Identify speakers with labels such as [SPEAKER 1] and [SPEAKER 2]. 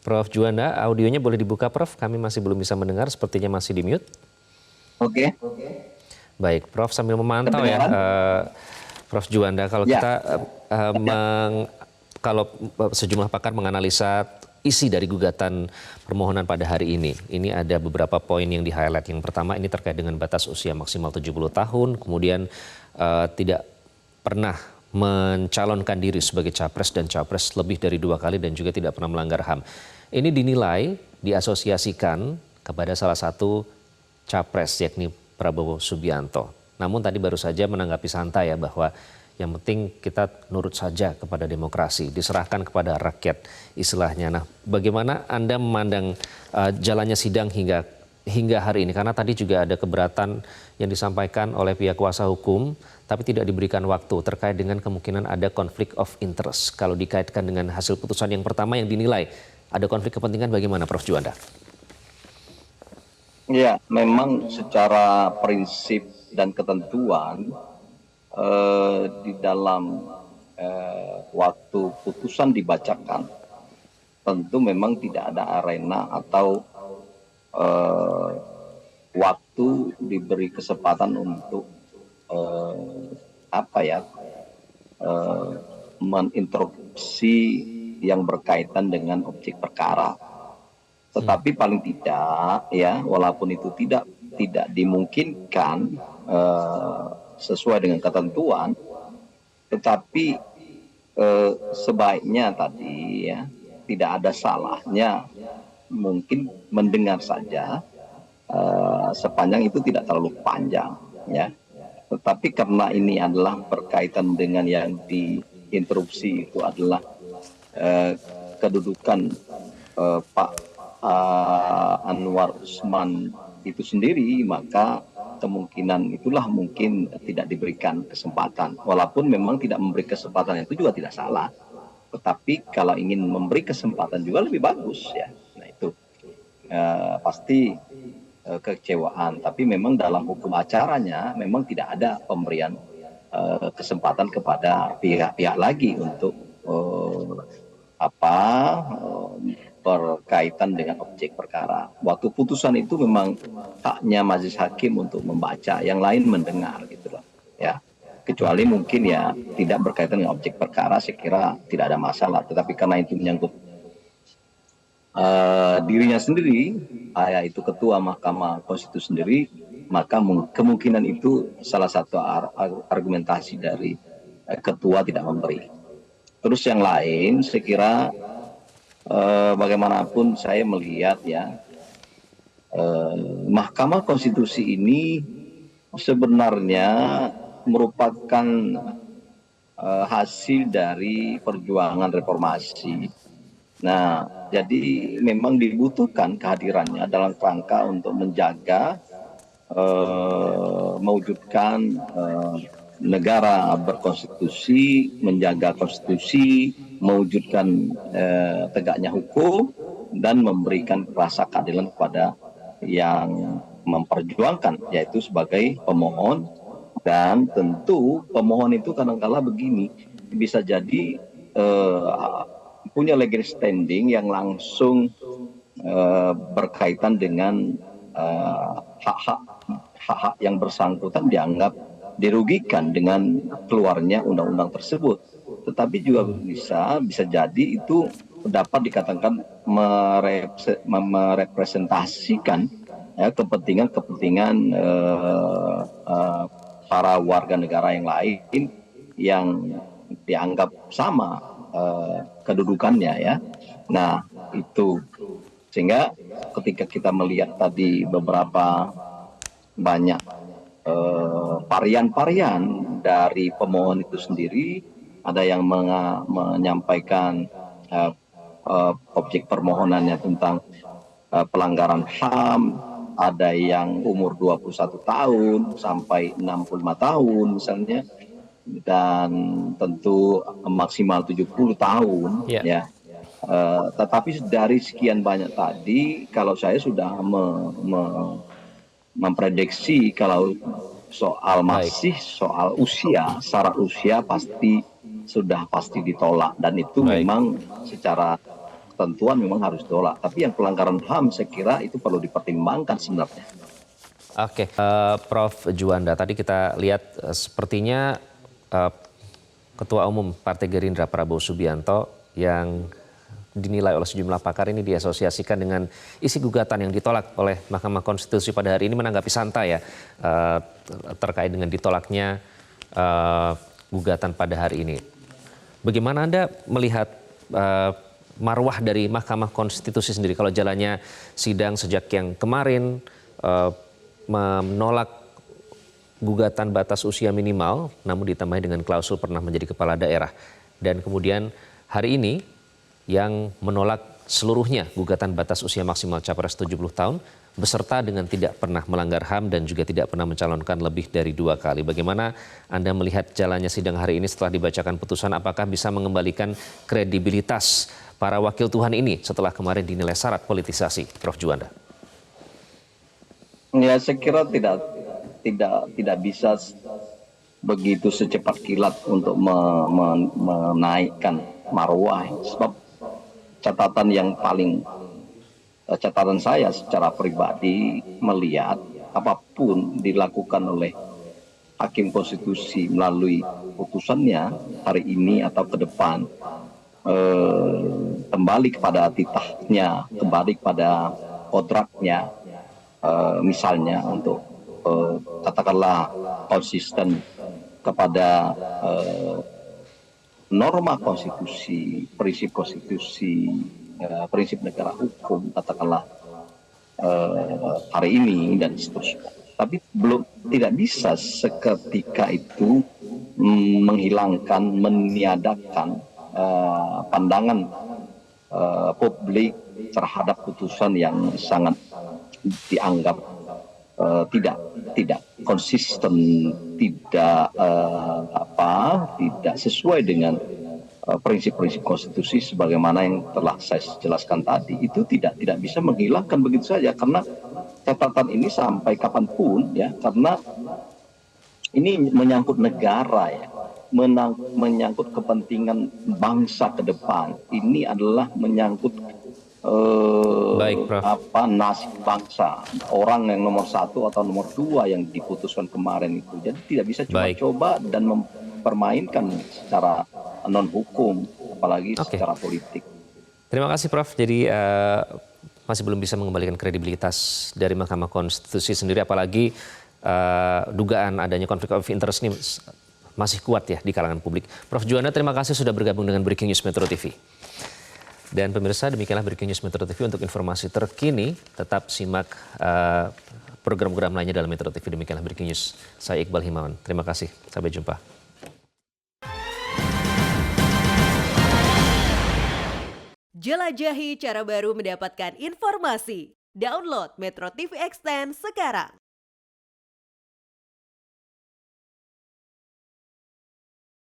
[SPEAKER 1] Prof. Juanda, audionya boleh dibuka, Prof. Kami masih belum bisa mendengar, sepertinya masih di mute.
[SPEAKER 2] Oke.
[SPEAKER 1] Baik, Prof. Sambil memantau ya,
[SPEAKER 2] Kedengaran?
[SPEAKER 1] Prof. Juanda, kalau
[SPEAKER 2] Ya.
[SPEAKER 1] kita kalau sejumlah pakar menganalisa isi dari gugatan permohonan pada hari ini ada beberapa poin yang di-highlight. Yang pertama ini terkait dengan batas usia maksimal 70 tahun, kemudian tidak pernah mencalonkan diri sebagai capres dan cawapres lebih dari 2 kali dan juga tidak pernah melanggar HAM. Ini dinilai diasosiasikan kepada salah satu capres yakni Prabowo Subianto. Namun tadi baru saja menanggapi santai ya bahwa yang penting kita nurut saja kepada demokrasi, diserahkan kepada rakyat istilahnya. Nah, bagaimana Anda memandang jalannya sidang hingga hari ini? Karena tadi juga ada keberatan yang disampaikan oleh pihak kuasa hukum, tapi tidak diberikan waktu terkait dengan kemungkinan ada konflik of interest. Kalau dikaitkan dengan hasil putusan yang pertama yang dinilai ada konflik kepentingan, bagaimana Prof. Juanda?
[SPEAKER 2] Ya, memang secara prinsip dan ketentuan di dalam waktu putusan dibacakan, tentu memang tidak ada arena atau waktu diberi kesempatan untuk meninterupsi yang berkaitan dengan objek perkara. Tetapi paling tidak ya, walaupun itu tidak dimungkinkan sesuai dengan ketentuan, tetapi sebaiknya tadi ya tidak ada salahnya mungkin mendengar saja sepanjang itu tidak terlalu panjang ya. Tetapi karena ini adalah berkaitan dengan yang diinterupsi itu adalah kedudukan Pak Anwar Usman itu sendiri, maka kemungkinan itulah mungkin tidak diberikan kesempatan. Walaupun memang tidak memberi kesempatan itu juga tidak salah, tetapi kalau ingin memberi kesempatan juga lebih bagus ya. Nah itu pasti kekecewaan. Tapi memang dalam hukum acaranya memang tidak ada pemberian kesempatan kepada pihak-pihak lagi untuk berkaitan dengan objek perkara. Waktu putusan itu memang haknya majelis hakim untuk membaca, yang lain mendengar gitu loh. Ya. Kecuali mungkin ya tidak berkaitan dengan objek perkara, saya kira tidak ada masalah. Tetapi karena itu menyangkut dirinya sendiri, yaitu ketua Mahkamah Konstitusi sendiri, maka kemungkinan itu salah satu argumentasi dari ketua tidak memberi. Terus yang lain, saya kira bagaimanapun saya melihat ya, Mahkamah Konstitusi ini sebenarnya merupakan hasil dari perjuangan reformasi. Nah, jadi memang dibutuhkan kehadirannya dalam rangka untuk menjaga, mewujudkan negara berkonstitusi, menjaga konstitusi, mewujudkan tegaknya hukum, dan memberikan rasa keadilan kepada yang memperjuangkan, yaitu sebagai pemohon. Dan tentu pemohon itu kadang-kala begini, bisa jadi punya legal standing yang langsung berkaitan dengan hak-hak yang bersangkutan dianggap dirugikan dengan keluarnya undang-undang tersebut. Tetapi juga bisa jadi itu dapat dikatakan merepresentasikan ya, kepentingan para warga negara yang lain yang dianggap sama kedudukannya ya. Nah itu, sehingga ketika kita melihat tadi beberapa banyak varian-varian dari pemohon itu sendiri, ada yang menyampaikan objek permohonannya tentang pelanggaran HAM, ada yang umur 21 tahun sampai 65 tahun misalnya, dan tentu maksimal 70 tahun ya. Tetapi dari sekian banyak tadi, kalau saya sudah memprediksi kalau soal soal usia, syarat usia pasti ditolak, dan itu memang secara ketentuan memang harus ditolak. Tapi yang pelanggaran HAM saya kira itu perlu dipertimbangkan sebenarnya.
[SPEAKER 1] Oke, Prof. Juanda, tadi kita lihat sepertinya Ketua Umum Partai Gerindra Prabowo Subianto yang dinilai oleh sejumlah pakar ini diasosiasikan dengan isi gugatan yang ditolak oleh Mahkamah Konstitusi pada hari ini menanggapi santai ya terkait dengan ditolaknya gugatan pada hari ini. Bagaimana Anda melihat marwah dari Mahkamah Konstitusi sendiri kalau jalannya sidang sejak yang kemarin menolak gugatan batas usia minimal namun ditambahi dengan klausul pernah menjadi kepala daerah dan kemudian hari ini yang menolak seluruhnya gugatan batas usia maksimal capres 70 tahun beserta dengan tidak pernah melanggar HAM dan juga tidak pernah mencalonkan lebih dari 2 kali. Bagaimana Anda melihat jalannya sidang hari ini setelah dibacakan putusan, apakah bisa mengembalikan kredibilitas para wakil Tuhan ini setelah kemarin dinilai syarat politisasi, Prof. Juanda?
[SPEAKER 2] Ya, saya kira tidak bisa begitu secepat kilat untuk menaikkan marwah, sebab catatan saya secara pribadi melihat apapun dilakukan oleh Hakim Konstitusi melalui putusannya hari ini atau ke depan kembali kepada titahnya, kembali kepada kodratnya, misalnya untuk katakanlah konsisten kepada norma konstitusi, prinsip konstitusi, prinsip negara hukum, katakanlah hari ini dan seterusnya. Tapi tidak bisa seketika itu menghilangkan, meniadakan pandangan publik terhadap putusan yang sangat dianggap tidak konsisten, tidak sesuai dengan prinsip-prinsip konstitusi sebagaimana yang telah saya jelaskan tadi. Itu tidak bisa menghilangkan begitu saja, karena catatan ini sampai kapanpun ya, karena ini menyangkut negara ya, menyangkut kepentingan bangsa ke depan. Ini adalah menyangkut
[SPEAKER 1] Baik, Prof.
[SPEAKER 2] nasib bangsa, orang yang nomor 1 atau nomor 2 yang diputuskan kemarin itu. Jadi tidak bisa coba-coba dan mempermainkan secara non hukum, apalagi secara politik.
[SPEAKER 1] Terima kasih, Prof. Jadi masih belum bisa mengembalikan kredibilitas dari Mahkamah Konstitusi sendiri, apalagi dugaan adanya konflik of interest ini masih kuat ya di kalangan publik. Prof. Juanda, terima kasih sudah bergabung dengan Breaking News Metro TV. Dan pemirsa, demikianlah Breaking News Metro TV. Untuk informasi terkini, tetap simak program-program lainnya dalam Metro TV. Demikianlah Breaking News. Saya Iqbal Himawan. Terima kasih. Sampai jumpa.
[SPEAKER 3] Jelajahi cara baru mendapatkan informasi. Download Metro TV Extend sekarang.